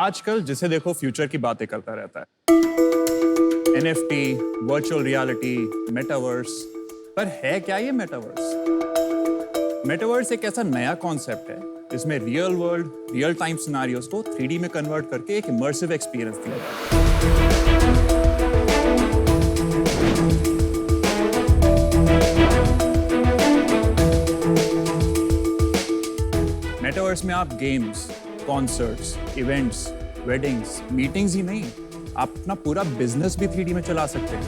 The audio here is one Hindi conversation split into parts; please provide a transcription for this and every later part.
आजकल जिसे देखो फ्यूचर की बातें करता रहता है। NFT, virtual reality, metaverse. पर है क्या ये मेटावर्स? मेटावर्स एक ऐसा नया कॉन्सेप्ट है जिसमें real world, real time scenarios को 3D में कन्वर्ट करके एक इमर्सिव एक्सपीरियंस दिया जाता है। मेटावर्स में आप games, concerts, events, weddings, meetings ही नहीं, आप अपना पूरा बिजनेस भी 3D में चला सकते हैं।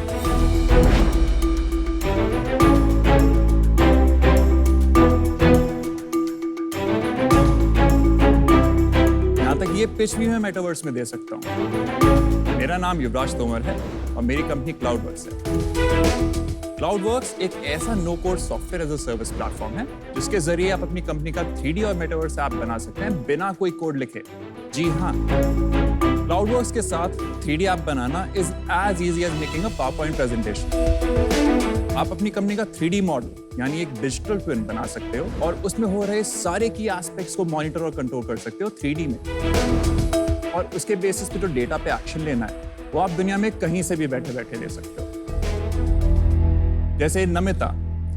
यहां तक ये पिच भी मैं मेटावर्स में दे सकता हूं। मेरा नाम युवराज तोमर है और मेरी कंपनी क्लाउडवर्क्स है। क्लाउडवर्क्स एक ऐसा no code software as a service platform है जिसके जरिए आप अपनी कंपनी का 3D और मेटावर्स ऐप बना सकते हैं बिना कोई कोड लिखे। जी हाँ, क्लाउडवर्क्स के साथ 3D ऐप बनाना is as easy as making a PowerPoint presentation. आप अपनी कंपनी का 3D मॉडल यानी एक डिजिटल ट्विन बना सकते हो और उसमें हो रहे सारे की एस्पेक्ट्स को मॉनिटर और कंट्रोल कर सकते हो 3D में। और उसके बेसिस पे जो डेटा पे एक्शन लेना है वो आप दुनिया में कहीं से भी बैठे बैठे ले सकते हो। जैसे नमिता,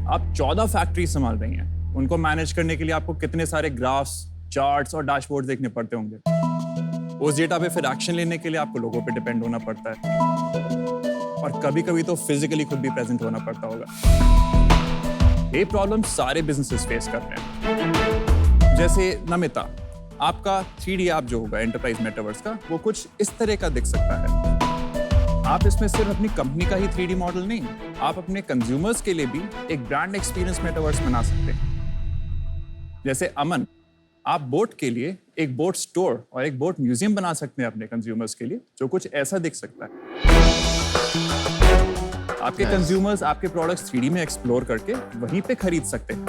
आप 14 फैक्ट्री संभाल रही हैं। उनको मैनेज करने के लिए आपको कितने सारे ग्राफ्स, चार्ट्स और डैशबोर्ड देखने पड़ते होंगे। उस डेटा पे फिर एक्शन लेने के लिए आपको लोगों पे डिपेंड होना पड़ता है और कभी-कभी तो फिजिकली खुद भी प्रेजेंट होना पड़ता होगा। ये प्रॉब्लम सारे बिजनेसेस फेस कर रहे हैं। जैसे नमिता, आपका 3D ऐप जो होगा एंटरप्राइज मेटावर्स का, वो कुछ इस तरह का दिख सकता है। आप इसमें सिर्फ अपनी कंपनी का ही 3D मॉडल नहीं, आप अपने कंज्यूमर्स के लिए भी एक ब्रांड एक्सपीरियंस मेटावर्स बना सकते हैं। जैसे अमन, आप बोट के लिए एक बोट स्टोर और एक बोट म्यूजियम बना सकते हैं अपने कंज्यूमर्स के लिए, जो कुछ ऐसा दिख सकता है। आपके कंज्यूमर्स आपके प्रोडक्ट्स 3D में एक्सप्लोर करके वहीं पे खरीद सकते हैं।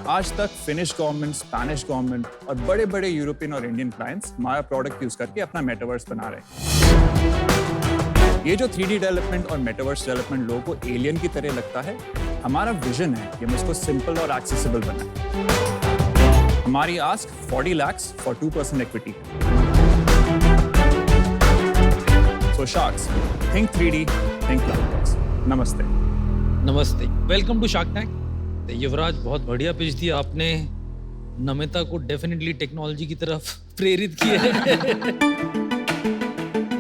आज तक फिनिश गवर्नमेंट, स्पेनिश गवर्नमेंट और बड़े बड़े यूरोपियन और इंडियन क्लाइंट्स हमारा प्रोडक्ट यूज करके अपना मेटावर्स बना रहे हैं। ये जो 3D डेवलपमेंट और मेटावर्स डेवलपमेंट लोगों को एलियन की तरह लगता है, हमारा विजन है कि हम इसको सिंपल और एक्सेसिबल बनाएं। हमारी ask 40 lakh for 2% equity. So sharks, think 3D, think CloudWorks. नमस्ते। नमस्ते, वेलकम टू शार्क टैंक। युवराज, बहुत बढ़िया पिच दिया आपने। नमिता को डेफिनेटली टेक्नोलॉजी की तरफ प्रेरित किया है।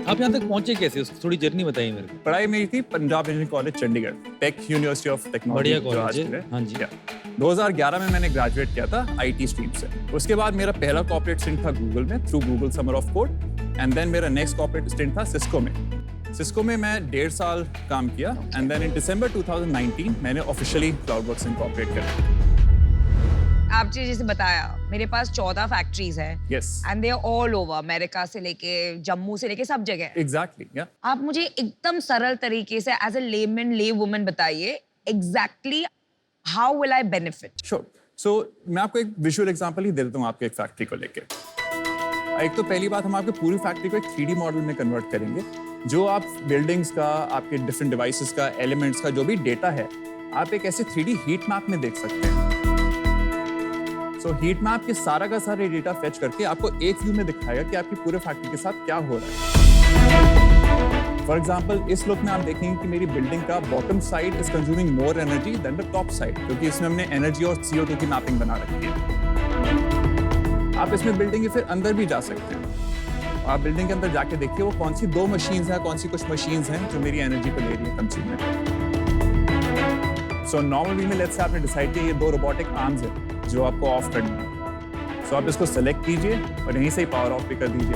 आप यहाँ तक पहुंचे कैसे? उसकी थोड़ी जर्नी बताइए मेरे को। पढ़ाई मेरी थी Punjab engineering college Chandigarh, tech university of technology. बढ़िया कॉलेज है। हाँ जी। 2011 में मैंने ग्रेजुएट किया था IT स्ट्रीम से। उसके बाद मेरा पहला कॉर्पोरेट स्टिंट था गूगल में through Google summer of code, and then मेरा नेक्स्ट कॉर्पोरेट स्टिंट था सिस्को में। सिस्को में मैं 1.5 साल काम किया एंड देन इन दिसंबर 2019 मैंने ऑफिशियली क्लाउडवर्क्स इनकॉर्पोरेट किया। आपने जैसे बताया, मेरे पास 14 फैक्ट्रीज है। Yes. And they are all over, America से लेके जम्मू से लेके सब जगह। एग्जैक्टली, या। आप मुझे एकदम सरल तरीके से as a layman, lay woman बताइए exactly how will I benefit. Sure. So मैं आपको एक विजुअल एग्जांपल ही दे देता हूँ आपके एक फैक्ट्री को लेके। एक तो पहली बात, हम आपकी पूरी फैक्ट्री को एक 3D मॉडल में कन्वर्ट करेंगे। जो आप बिल्डिंग्स का, आपके डिफरेंट डिवाइसेस का, एलिमेंट्स का जो भी डेटा है, आप एक ऐसे 3D हीट मैप में देख सकते हैं। सो हीट मैप के सारा का सारे डेटा फेच करके आपको एक व्यू में दिखाएगा कि आपकी पूरे फैक्ट्री के साथ क्या हो रहा है। फॉर एग्जाम्पल, इस लुक में आप देखेंगे कि मेरी बिल्डिंग का bottom side is consuming more energy than the top side, क्योंकि इसमें हमने एनर्जी और CO2 की मैपिंग बना रखी है। आप इसमें बिल्डिंग के फिर अंदर भी जा सकते हैं। आप बिल्डिंग के अंदर जाके देखिए वो कौन सी 2 मशीन्स हैं, कौन सी कुछ मशीन्स हैं जो मेरी एनर्जी को ले रही है कंज्यूम में। सो नॉर्मल वे में लेट्स से आपने डिसाइड किया ये 2 रोबोटिक आर्म्स है जो आपको ऑफ करनी है। सो आप इसको सेलेक्ट कीजिए और यहीं से ही पावर ऑफ भी कर दीजिए।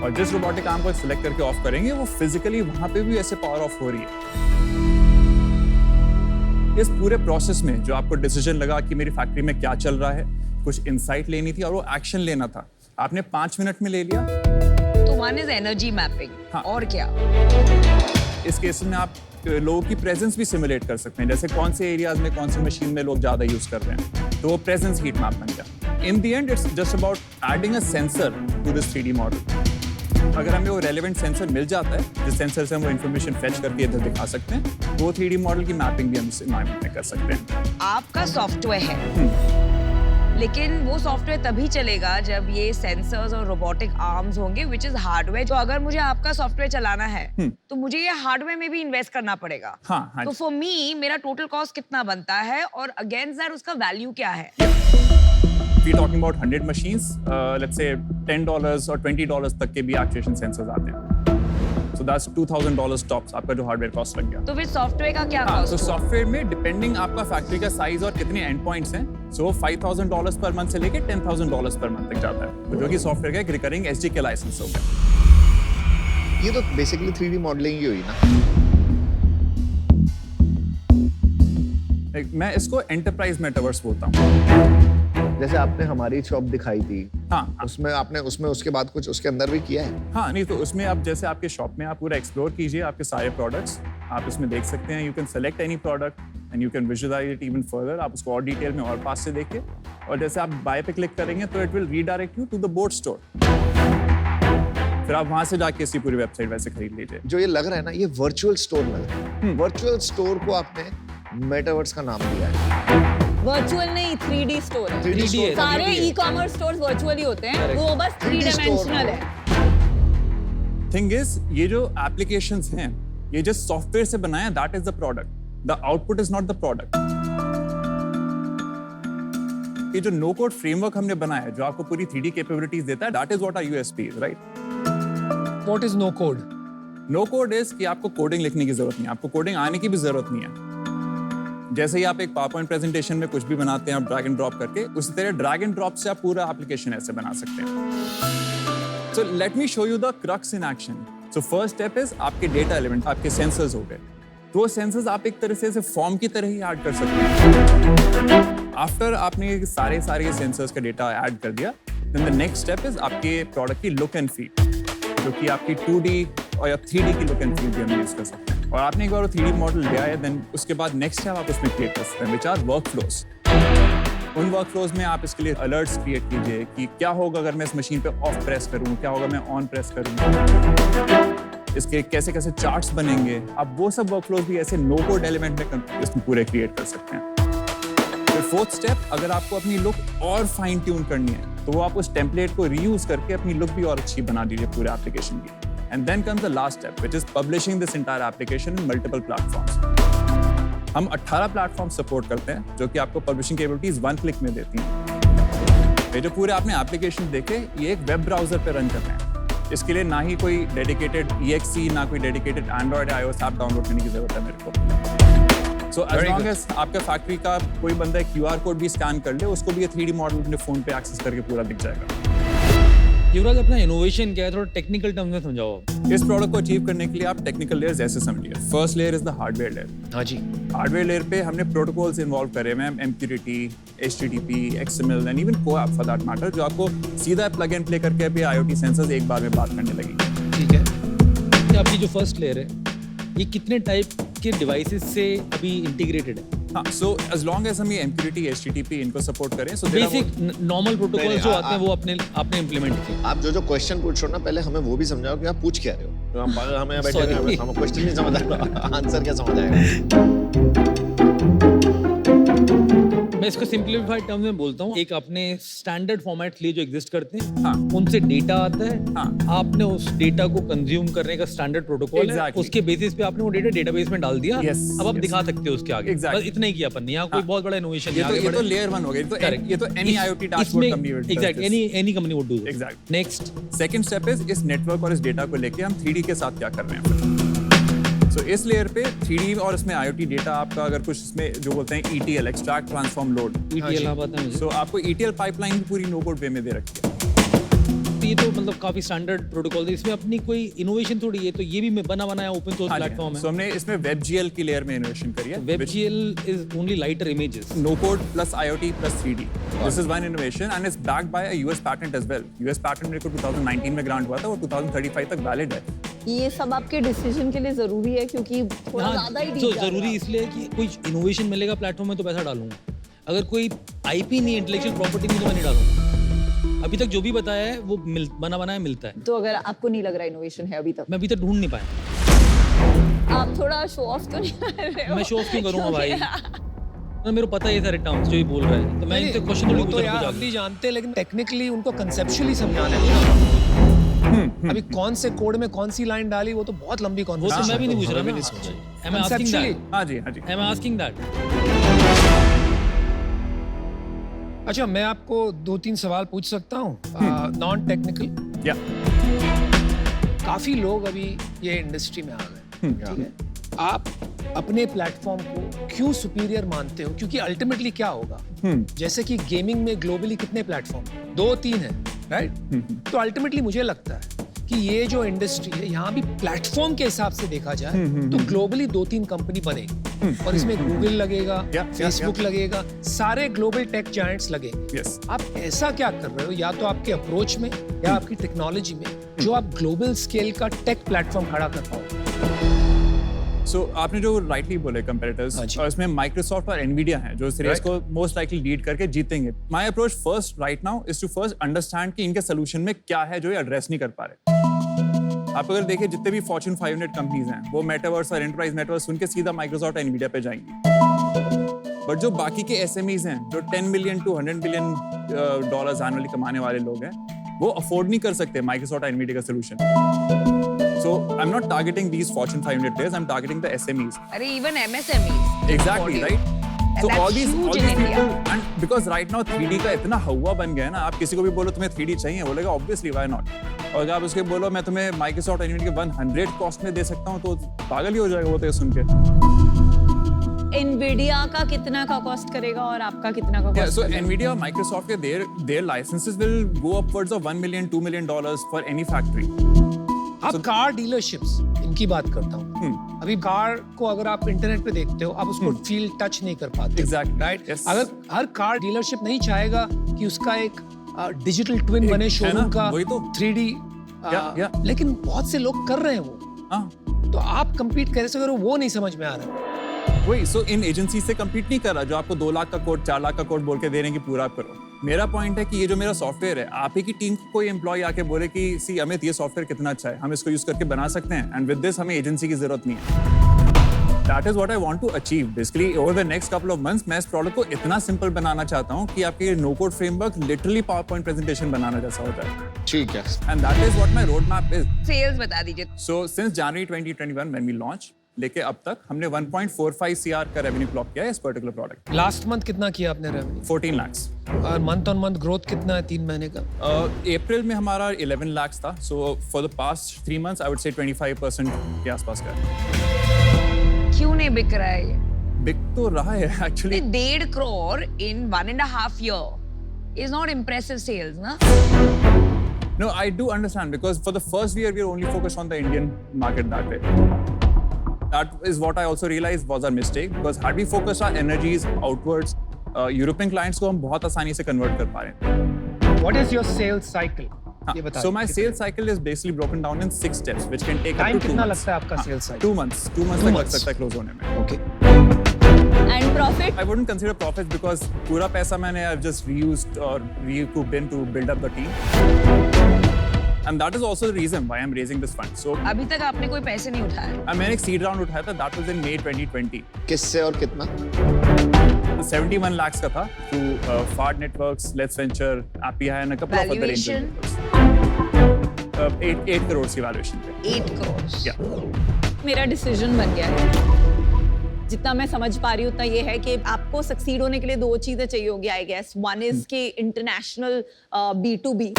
और जिस रोबोटिक आर्म को सेलेक्ट करके ऑफ करेंगे वो फिजिकली वहां पे भी ऐसे पावर ऑफ हो रही है। इस पूरे प्रोसेस में जो आपको डिसीजन लगा कि मेरी फैक्ट्री में क्या चल रहा है, कुछ इंसाइट लेनी थी और वो एक्शन लेना था, आपने 5 मिनट में ले लिया। तो वन इज एनर्जी मैपिंग। हाँ। और क्या? इस केस में आप लोगों की प्रेजेंस भी सिमुलेट कर सकते हैं, जैसे कौन से एरियाज में कौन सी मशीन में लोग ज्यादा यूज कर रहे हैं, तो वो प्रेजेंस हीट मैप बन गया। In the end it's just about adding a sensor to this 3D model. अगर हमें वो रेलेवेंट सेंसर मिल जाता है, जिस सेंसर से हम वो इन्फॉर्मेशन फेच करके इधर दिखा सकते हैं, तो वो 3D मॉडल की मैपिंग भी हम इस एनवायरनमेंट में कर सकते हैं। आपका सॉफ्टवेयर है लेकिन वो सॉफ्टवेयर तभी चलेगा जब ये सेंसर्स और रोबोटिक आर्म्स होंगे, विच इज हार्डवेयर। तो अगर मुझे आपका सॉफ्टवेयर चलाना है तो मुझे ये हार्डवेयर में भी इन्वेस्ट करना पड़ेगा। हाँ तो फॉर मी मेरा टोटल कॉस्ट कितना बनता है और अगेंस्ट दैट उसका वैल्यू क्या है? We're talking about 100 machines, let's say $10 or $20 तक के भी एक्चुएशन सेंसर्स आते हैं। So that's $2,000 tops आपका जो हार्डवेयर कॉस्ट लग गया। तो फिर सॉफ्टवेयर का क्या हाँ, कॉस्ट? तो सॉफ्टवेयर में डिपेंडिंग आपका फैक्ट्री का साइज और कितने एंड पॉइंट्स हैं, सो $5,000 पर मंथ से लेके $10,000 पर मंथ तक जाता है, तो जो कि सॉफ्टवेयर का एक रिकरिंग SDK लाइसेंस हो गया। ये तो बेसिकली 3D मॉडलिंग ही हुई ना। मैं इसको एंटरप्राइज मेटावर्स बोलता हूँ। जैसे आपने हमारी शॉप दिखाई थी, हाँ, उसमें आपने उसके बाद कुछ उसके अंदर भी किया है? हाँ, नहीं तो उसमें आप जैसे आपके शॉप में आप पूरा एक्सप्लोर कीजिए आपके सारे प्रोडक्ट्स, आप इसमें देख सकते हैं। You can select any product and you can visualise it even further. आप उसको और डिटेल में और पास से देखिए, और जैसे आप बाय पे क्लिक करेंगे तो it will redirect you to the boat store. फिर आप वहां से जाके इसकी पूरी वेबसाइट वैसे खरीद लीजिए। जो ये लग रहा है ना, ये वर्चुअल स्टोर लग रहा है। वर्चुअल स्टोर को आपने मेटावर्स का नाम दिया है। वर्चुअल नहीं, 3D स्टोर है। 3D है, सारे 3D है। ई-कॉमर्स स्टोर्स वर्चुअली होते हैं, Correct. वो बस 3 3D डायमेंशनल store है। थिंग इज, ये जो एप्लीकेशंस हैं, ये जो सॉफ्टवेयर से बनाया, that is the product, the output is not the product. ये जो नो कोड फ्रेमवर्क हमने बनाया है, जो आपको पूरी 3D कैपेबिलिटीज देता है, that is what are USP is, right? What is no code? No code is कि आपको कोडिंग लिखने की जरूरत नहीं है, आपको कोडिंग आने की भी जरूरत नहीं है। जैसे ही आप एक पावरपॉइंट प्रेजेंटेशन में कुछ भी बनाते हैं आप ड्रैग एंड ड्रॉप करके, उसी तरह ड्रैग एंड ड्रॉप से आप पूरा एप्लीकेशन ऐसे बना सकते हैं। So let me show you the crux in action. So first step is आपके डेटा एलिमेंट, आपके सेंसर्स हो गए। तो वो सेंसर्स आप एक तरह से फॉर्म की तरह ही ऐड कर सकते हैं। आफ्टर आपने सारे सेंसर्स का डेटा ऐड कर दिया, then the next step is आपके प्रोडक्ट की लुक एंड फील, जो कि आपकी 2D और या 3D की लुक एंड फील भी हम यूज कर सकते हैं। और आपने एक बार वो 3D मॉडल लिया है, देन उसके बाद नेक्स्ट स्टेप आप उसमें क्रिएट कर सकते हैं, विच आर वर्कफ्लोज। उन वर्कफ्लोज में आप इसके लिए अलर्ट्स क्रिएट कीजिए कि क्या होगा अगर मैं इस मशीन पे ऑफ प्रेस करूं, क्या होगा मैं ऑन प्रेस करूं, इसके कैसे कैसे चार्ट्स बनेंगे। आप वो सब वर्कफ्लोज भी ऐसे नो कोड एलिमेंट में इसमें पूरे क्रिएट कर सकते हैं। फिर फोर्थ स्टेप, अगर आपको अपनी लुक और फाइन ट्यून करनी है तो वो आप उस टेम्पलेट को रीयूज करके अपनी लुक भी और अच्छी बना दीजिए पूरे एप्लीकेशन की। And then comes the last step, which is publishing this entire application in multiple platforms. हम 18 प्लेटफॉर्म सपोर्ट करते हैं, जो कि आपको पब्लिशिंग कैपेबिलिटीज 1 क्लिक में देती हैं। ये जो पूरे आपने एप्लीकेशन देखे, ये एक वेब ब्राउजर पे रन करते हैं। इसके लिए ना ही कोई डेडिकेटेड EXE, ना कोई dedicated Android iOS app download करने की जरूरत है मेरे को। सो एज लॉन्ग एज आपके फैक्ट्री का कोई बंदा QR कोड भी स्कैन कर ले, उसको भी ये 3D मॉडल अपने फोन पे एक्सेस करके पूरा दिख जाएगा। युवराज, अपना इनोवेशन क्या है, थोड़ा टेक्निकल टर्म में समझाओ आप। इस प्रोडक्ट को अचीव करने के लिए आप टेक्निकल लेयर्स ऐसे समझिए। First layer is the hardware layer. हाँ जी। हार्डवेयर लेयर पे हमने प्रोटोकॉल्स इन्वॉल्व करे हुए हैं, MQTT, HTTP, XML and even CoAP for that matter, जो आपको सीधा प्लग एंड प्ले करके अभी IoT सेंसर्स एक बार में बात करने लगेंगे। ठीक है, ये आपकी जो फर्स्ट लेयर है, ये कितने टाइप के डिवाइसेस से अभी इंटीग्रेटेड है? हाँ, सो एज लॉन्ग एज हम ये MQTT, HTTP इनको सपोर्ट करें, सो बेसिक नॉर्मल प्रोटोकॉल नहीं, जो आते हैं वो आपने इम्प्लीमेंट किए। आप जो क्वेश्चन पूछ रहे हो ना, पहले हमें वो भी समझाओ कि आप पूछ क्या रहे हो। तो हम हमें बैठे Sorry. हैं, हमें क्वेश्चन नहीं समझ आएगा, आंसर क्या समझ आएगा। मैं इसको सिंपलीफाइड टर्म में बोलता हूँ। एक आपने स्टैंडर्ड फॉर्मेट लिए जो एग्जिस्ट करते हैं, हाँ। उनसे डेटा आता है, हाँ। आपने उस डेटा को कंज्यूम करने का स्टैंडर्ड प्रोटोकॉल है, Exactly. उसके बेसिस पे आपने वो डेटा डेटाबेस में डाल दिया। Yes, अब आप yes. दिखा सकते हो उसके आगे। Exactly. बस इतना ही किया अपन ने, यहाँ कोई हाँ। बहुत बड़ा इनोवेशन ये तो लेयर 1 हो गई। ये तो any IoT dashboard company exactly any company would do this. Exactly. Next, second step is इस नेटवर्क और इस डेटा को लेके हम 3D के साथ क्या कर रहे हैं। सो इस लेयर पे 3D और इसमें IoT डेटा आपका अगर कुछ इसमें जो बोलते हैं ETL, extract transform load, ETL आप बताएं मुझे। सो आपको ETL पाइपलाइन भी पूरी नो कोड वे में दे रखी है। तो ये तो मतलब काफी स्टैंडर्ड प्रोटोकॉल है, इसमें अपनी कोई इनोवेशन थोड़ी है, तो ये भी बना बनाया ओपन सोर्स प्लेटफॉर्म सो है। हमने इसमें WebGL की लेयर में इनोवेशन करी है। WebGL is only lighter images. No code plus IoT plus 3D. This is one innovation and it's backed by a US patent as well. US patent मेरे को 2019 में ग्रांट हुआ था, वो 2035 तक वैलिड है। ये सब आपके डिसीजन के लिए जरूरी है, क्योंकि थोड़ा ज्यादा ही तो deep जा जरूरी रहा है। इसलिए कि कोई इनोवेशन मिलेगा प्लेटफॉर्म में तो पैसा डालूंगा। अगर कोई IP नहीं, इंटेलेक्चुअल प्रॉपर्टी नहीं, तो मैं नहीं डालूंगा। अभी तक जो भी बताया है वो बना बनाया मिलता है। तो अगर आपको नहीं लग रहा इनोवेशन है अभी तक, मैं अभी तक ढूंढ नहीं पाया। आप थोड़ा शो ऑफ तो नहीं कर रहे हो? मैं शो ऑफ क्यों करूंगा भाई? तो मेरे को पता है ये सारे टर्म्स जो ये बोल रहा है, तो मैं इनसे क्वेश्चन थोड़ी वो तो पूछा यार पूछा हम भी जानते हैं, लेकिन टेक्निकली उनको कंसेप्चुअली समझाना है। अभी कौन से कोड में कौन सी लाइन डाली वो तो बहुत लंबी वो तो कॉन्वर्सेशन मैं भी नहीं पूछ रहा हमें ना। नहीं समझ। Am I asking Conceptually, that? हाँ जी, हाँ जी। Am I asking that? अच्छा मैं आपको 2-3 सवाल पूछ सकता हूँ नॉन टेक्निकल। या काफी लोग अभी ये इंडस्ट्री में आ गए, ठीक है? आप अपने प्लेटफॉर्म को क्यों सुपीरियर मानते हो? क्योंकि अल्टीमेटली क्या होगा, जैसे कि गेमिंग में ग्लोबली कितने प्लेटफॉर्म, 2-3 हैं, राइट? तो अल्टीमेटली मुझे लगता है कि ये जो इंडस्ट्री है यहाँ भी प्लेटफॉर्म के हिसाब से देखा जाए तो ग्लोबली 2-3 कंपनी बनेगी और इसमें गूगल लगेगा, फेसबुक लगेगा, सारे ग्लोबल टेक जायंट्स लगेंगे। यस। आप ऐसा क्या कर रहे हो, या तो आपके अप्रोच में या आपकी टेक्नोलॉजी में, जो आप ग्लोबल स्केल का टेक प्लेटफॉर्म खड़ा कर पाओ? सो आपने जो राइटली बोले हाँ कंपेटिटर्स, जी। और इसमें माइक्रोसॉफ्ट और एनवीडिया हैं जो इस रेस को मोस्ट लाइकली लीड करके जीतेंगे। My approach first right now is to first understand कि इनके सोल्यूशन में क्या है जो ये एड्रेस नहीं कर पा रहे। आप अगर देखिए जितने भी फॉर्च्यून 500 कंपनीज हैं वो मेटावर्स और एंटरप्राइज नेटवर्क सुन के सीधा माइक्रोसॉफ्ट और एनवीडिया पे जाएंगी। बट जो बाकी के एसएमईज हैं जो 10 million to 100 billion dollars annually कमाने वाले लोग हैं, वो अफोर्ड नहीं कर सकते माइक्रोसॉफ्ट और एनवीडिया का solution. So I'm not targeting these Fortune 500 players. I'm targeting the SMEs. अरे even MSMEs. Exactly, right? So that's all these huge in India. people, and because right now 3D का इतना हवा बन गया है ना, आप किसी को भी बोलो तुम्हें 3D चाहिए, बोलेगा obviously why not? और अगर आप उसके बोलो मैं तुम्हें Microsoft और Nvidia के 100 कॉस्ट में दे सकता हूँ, तो पागल ही हो जाएगा वो तो ये सुन के। Nvidia का कितना का कॉस्ट करेगा और आपका कितना का Yeah, कॉस्ट so करेगा? Nvidia और Microsoft के their licenses will go upwards of $1 million, $2 million for any factory. आप कार डीलरशिप्स इनकी बात करता हूँ। अभी कार को अगर आप इंटरनेट पे देखते हो, आप उसको फील टच नहीं कर पाते। Exactly, right? yes. अगर हर कार डीलरशिप नहीं चाहेगा कि उसका एक डिजिटल ट्विन बने है शोरूम ना, का, वही तो। 3D, Yeah. लेकिन बहुत से लोग कर रहे हैं वो। हाँ, तो आप compete कैसे करो वो नहीं समझ में आ रहा है। वही सो इन एजेंसी से कम्पीट नहीं कर रहा जो आपको 2 लाख का कोड 4 लाख का कोड बोल के दे रहे हैं कि पूरा आप करो। मेरा पॉइंट है कि ये जो मेरा सॉफ्टवेयर है, आप ही की टीम को कोई एम्प्लॉय आके बोले कि सी अमित ये सॉफ्टवेयर कितना अच्छा है, हम इसको यूज करके बना सकते हैं, एंड विद दिस हमें एजेंसी की जरूरत नहीं है। That is what I want to achieve basically over the next couple of months. मैं इस प्रोडक्ट को इतना सिंपल बनाना चाहता हूँ कि आपके no code framework literally power point presentation बनाना जैसा होता है, ठीक है। And that is what my road map is. Sales बता दीजिए। So since January 2021 when we launch लेके अब तक हमने 1.45 CR का रेवेन्यू क्लॉक किया है इस पर्टिकुलर प्रोडक्ट। लास्ट मंथ कितना किया आपने रेवेन्यू? 14 lakhs। और मंथ ऑन मंथ ग्रोथ कितना है 3 महीने का? अप्रैल में हमारा 11 lakhs था, so for the past 3 months I would say 25% के आसपास का है। क्यों नहीं बिक रहा है ये? बिक तो रहा है actually. 1.5 crore in 1.5 year is not impressive sales, ना? No, I do understand because for the first year we were only focused on the Indian market that way. That is what I also realized was our mistake because had we focused our energies outwards, European clients को हम बहुत आसानी से convert कर पा रहे हैं। What is your sales cycle? ये बता So दीजिए। my sales cycle is basically broken down in 6 steps, which can take up time to 2 कितना months. लगता है आपका सेल्स साइकिल? 2 months. 2 months 2 तक लग months. सकता है क्लोज होने में। Okay. And profit? I wouldn't consider profits because पूरा पैसा मैंने I've just reused or recouped in to build up the team. And that is also the reason why I'm raising this fund. So अभी तक आपने कोई पैसे नहीं उठाए। मैंने एक सीड राउंड उठाया था, that was in May 2020. किससे और कितना? 71 lakhs का था through Fard Networks, Let's Venture, API and a couple of other angel Valuation? investors. 8 crores की valuation पे। 8 crores. Yeah. मेरा डिसीजन बन गया है। जितना मैं समझ पा रही हूँ उतना ये है कि आपको सक्सीड होने के लिए 2 चीजें चाहिए होगी आई गेस। वन इज कि इंटरनेशनल B2B,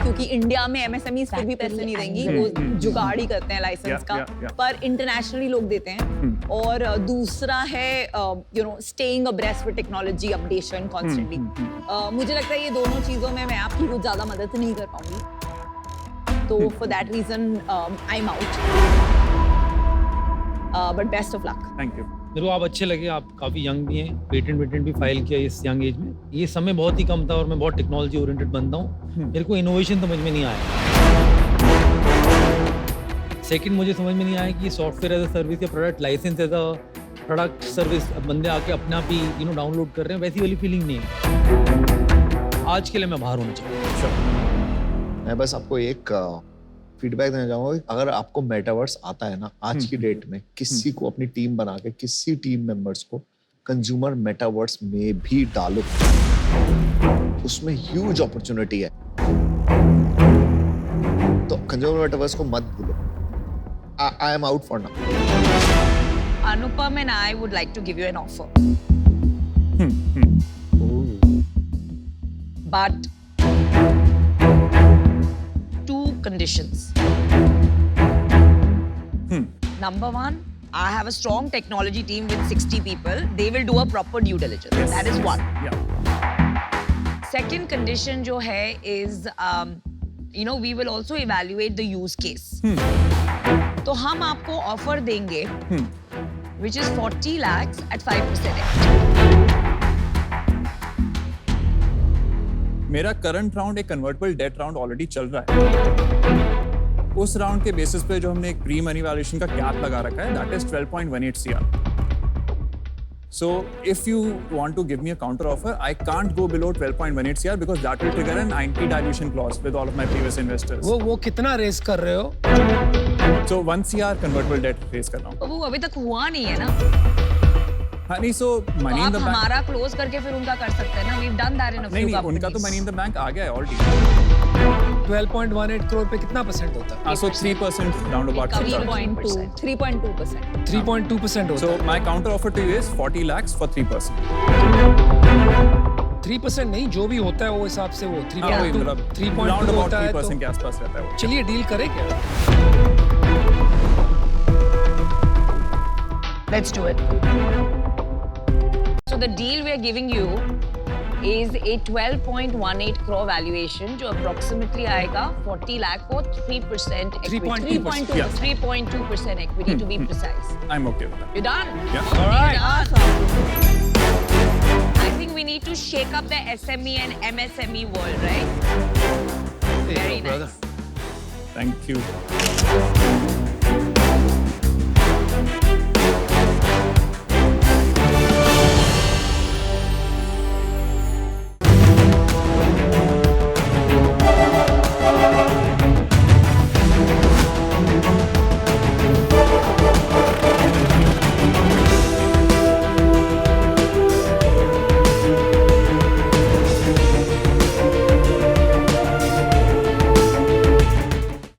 क्योंकि इंडिया में MSMEs फिर भी पैसे नहीं देंगी, वो जुगाड़ ही करते हैं लाइसेंस का, पर इंटरनेशनली लोग देते हैं। और दूसरा है you know staying abreast with technology updation constantly. मुझे लगता है ये दोनों चीजों में मैं आपकी कुछ ज्यादा मदद नहीं कर पाऊंगी, तो for that reason I am out, but best of luck. Thank you. मेरे को आप अच्छे लगे, आप काफ़ी यंग भी हैं, पेटेंट भी फाइल किया इस यंग एज में। ये समय बहुत ही कम था और मैं बहुत टेक्नोलॉजी ओरिएंटेड बनता हूँ, मेरे को इनोवेशन समझ में नहीं आया। सेकंड, मुझे समझ में नहीं आया कि सॉफ्टवेयर एज अ सर्विस या product licence as a product service बंदे आके अपने आप ही डाउनलोड कर रहे हैं, वैसी वाली फीलिंग नहीं है। आज के लिए मैं बाहर होना चाहिए। मैं बस आपको एक फीडबैक देना चाहूंगा कि अगर आपको मेटावर्स आता है ना आज की डेट में, किसी को अपनी टीम बना के किसी टीम मेंबर्स को कंज्यूमर मेटावर्स में भी डालो, उसमें ह्यूज अपॉर्चुनिटी है। तो कंज्यूमर मेटावर्स को मत भूलो। आई am out for now. Anupam and I would like to give you an offer. But 2 conditions. Number 1, I have a strong technology team with 60 people. They will do a proper due diligence. Yes. That is 1. Yeah. Second condition जो है is, we will also evaluate the use case. तो हम आपको ऑफर देंगे which is 40 lakhs at 5%. मेरा करंट राउंड एक कन्वर्टेबल डेट राउंड ऑलरेडी चल रहा है। उस राउंड के बेसिस पे जो हमने एक प्री मनी वैल्यूएशन का कैप लगा रखा है, that is 12.18 CR. So if you want to give me a counter offer, I can't go below 12.18 CR because that will trigger an anti-dilution clause with all of my previous investors. वो कितना रेस कर रहे हो? So 1 CR convertible debt raise कर रहा हूँ। वो अभी तक हुआ नहीं है ना? हाँ नहीं, so तो money in आप the bank। हमारा क्लोज करके फिर उनका कर सकते हैं ना? We've done that in a few नहीं, companies. उनका तो money in the bank आ गया है already। 12.18 करोड़ पे कितना परसेंट होता है? हाँ, so 3% round about Recovery चलता है। 3.2%. 3.2% होता So है। my counter offer to you is 40 lakhs for 3%. 3% नहीं, जो भी होता है वो हिसाब से वो 3.2 हाँ, वही मतलब 3.2 round about होता है 3% के तो आसपास रहता है वो। चलिए डील करें क्या? Let's do it. So the deal we are giving you is a 12.18 crore valuation, जो approximately आएगा 40 lakh for 3% equity. 3.2%. Yeah. 3.2% equity to be precise. I'm okay with that. You done? Yeah. All right. Done. I think we need to shake up the SME and MSME world, right? There you Very go, brother. nice. Thank you.